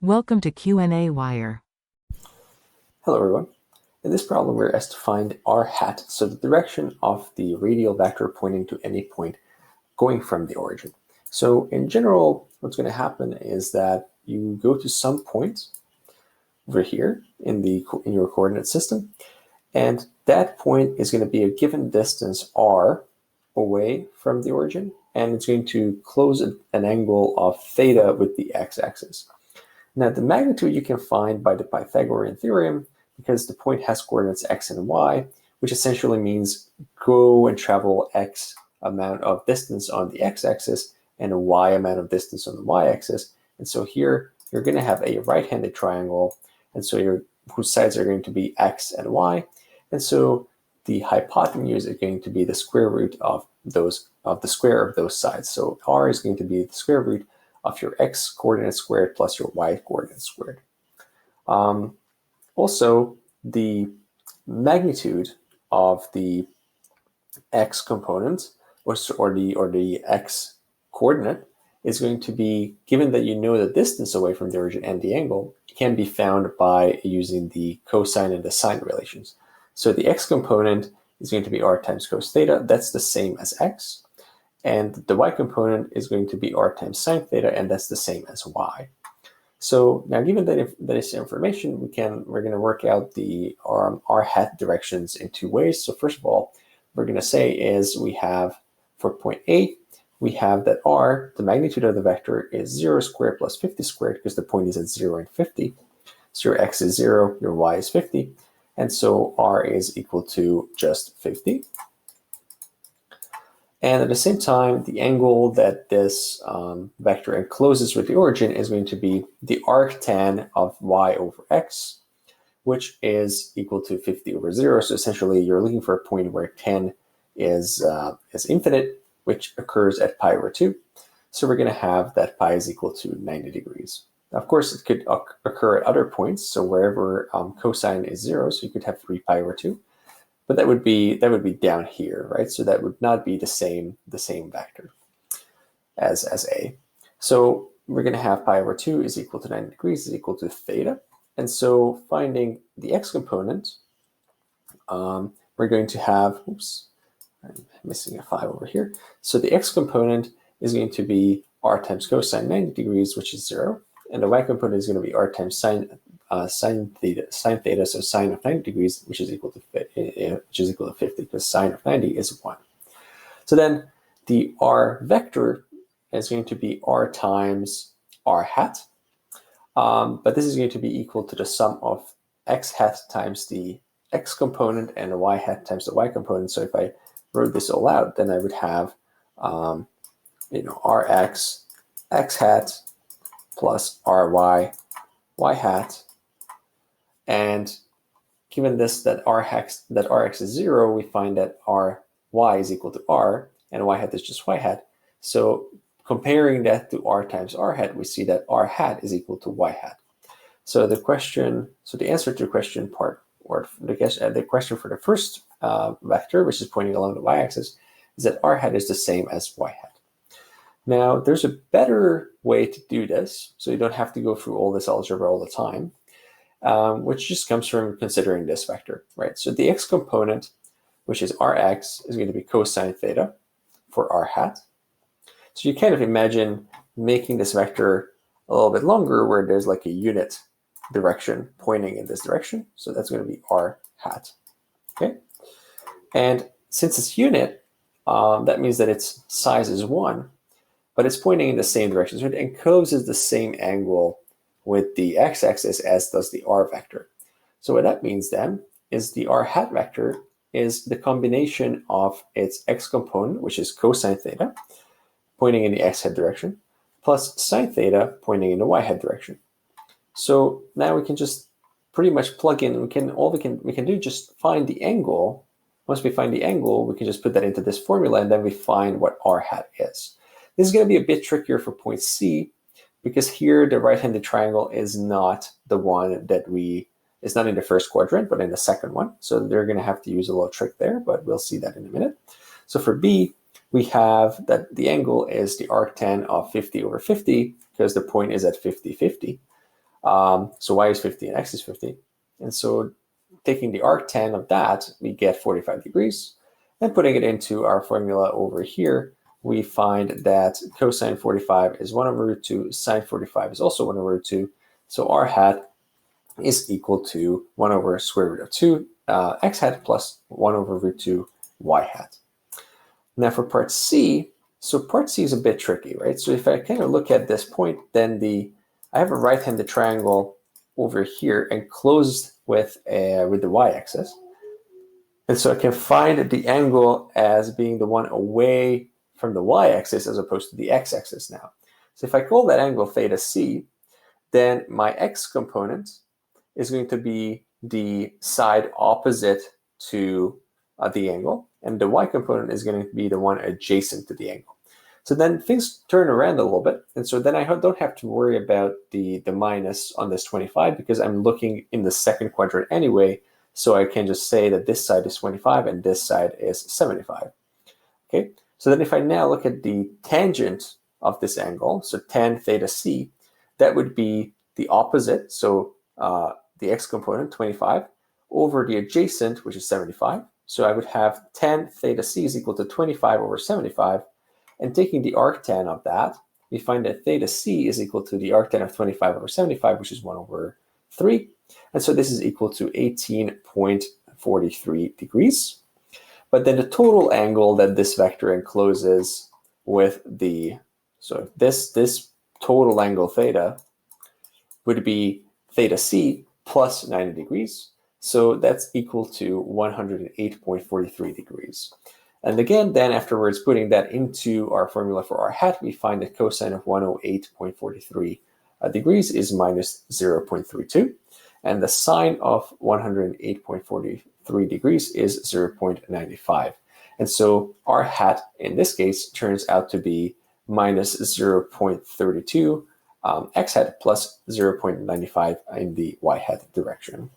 Welcome to qnawire. Hello everyone. In this problem we're asked to find r hat, so the direction of the radial vector pointing to any point going from the origin. So in general, what's going to happen is that you go to some point over here in your coordinate system, and that point is going to be a given distance r away from the origin, and it's going to close an angle of theta with the x-axis. Now, the magnitude you can find by the Pythagorean theorem, because the point has coordinates x and y, which essentially means go and travel x amount of distance on the x-axis and a y amount of distance on the y-axis. And so here you're going to have a right-handed triangle, and so whose sides are going to be x and y. And so the hypotenuse is going to be the square root of the square of those sides. So r is going to be the square root of your x coordinate squared plus your y coordinate squared. Also, the magnitude of the x component or the x coordinate is going to be, given that you know the distance away from the origin and the angle, can be found by using the cosine and the sine relations. So the x component is going to be r times cos theta. That's the same as x. And the y component is going to be r times sine theta, and that's the same as y. So now, given that this information, we're going to work out the r hat directions in two ways. So first of all, we're going to say is we have, for point A, we have that r, the magnitude of the vector, is 0 squared plus 50 squared, because the point is at 0 and 50. So your x is 0, your y is 50, and so r is equal to just 50. And at the same time, the angle that this vector encloses with the origin is going to be the arctan of y over x, which is equal to 50 over 0. So essentially, you're looking for a point where tan is infinite, which occurs at pi over 2. So we're going to have that pi is equal to 90 degrees. Now, of course, it could occur at other points. So wherever cosine is 0, so you could have 3 pi over 2. But that would be down here, right? So that would not be the same vector as A. So we're going to have pi over 2 is equal to 90 degrees is equal to theta. And so finding the x component, we're going to have, oops, I'm missing a 5 over here. So the x component is going to be r times cosine 90 degrees, which is 0. And the y component is going to be r times sine theta, so sine of 90 degrees, which is equal to 50, because sine of 90 is 1. So then the r vector is going to be r times r hat, but this is going to be equal to the sum of x hat times the x component and the y hat times the y component. So if I wrote this all out, then I would have rx x hat plus ry y hat. And given this, that rx is 0, we find that ry is equal to r, and y hat is just y hat. So comparing that to r times r hat, we see that r hat is equal to y hat. So the answer to the question part, or the question for the first vector, which is pointing along the y-axis, is that r hat is the same as y hat. Now, there's a better way to do this, so you don't have to go through all this algebra all the time. Which just comes from considering this vector, right? So the x component, which is rx, is going to be cosine theta for r hat. So you kind of imagine making this vector a little bit longer, where there's like a unit direction pointing in this direction. So that's going to be r hat, okay? And since it's unit, that means that its size is 1, but it's pointing in the same direction. So it encloses the same angle with the x-axis as does the r vector. So what that means then is the r hat vector is the combination of its x component, which is cosine theta, pointing in the x hat direction, plus sine theta pointing in the y hat direction. So now we can just pretty much plug in. We can do just find the angle. Once we find the angle, we can just put that into this formula, and then we find what r hat is. This is going to be a bit trickier for point C, because here the right-handed triangle is not the one it's not in the first quadrant, but in the second one. So they're going to have to use a little trick there, but we'll see that in a minute. So for B, we have that the angle is the arctan of 50 over 50, because the point is at 50, 50. So y is 50 and x is 50. And so taking the arctan of that, we get 45 degrees. And putting it into our formula over here, we find that cosine 45 is 1 over root 2, sine 45 is also 1 over root 2. So r hat is equal to 1 over square root of 2 x hat plus 1 over root 2 y hat. Now for part C, so part C is a bit tricky, right? So if I kind of look at this point, then I have a right-handed triangle over here enclosed with the y-axis. And so I can find the angle as being the one away from the y-axis as opposed to the x-axis now. So if I call that angle theta c, then my x component is going to be the side opposite to the angle, and the y component is going to be the one adjacent to the angle. So then things turn around a little bit, and so then I don't have to worry about the minus on this 25 because I'm looking in the second quadrant anyway, so I can just say that this side is 25 and this side is 75. Okay, so then if I now look at the tangent of this angle, so tan theta c, that would be the opposite, so the x component, 25, over the adjacent, which is 75. So I would have tan theta c is equal to 25 over 75. And taking the arctan of that, we find that theta c is equal to the arctan of 25 over 75, which is 1 over 3. And so this is equal to 18.43 degrees. But then the total angle that this vector encloses with so this total angle theta would be theta c plus 90 degrees. So that's equal to 108.43 degrees. And again, then afterwards, putting that into our formula for r hat, we find that cosine of 108.43 degrees is minus 0.32. And the sine of 108.43 degrees is 0.95. And so r hat, in this case, turns out to be minus 0.32 x hat plus 0.95 in the y hat direction.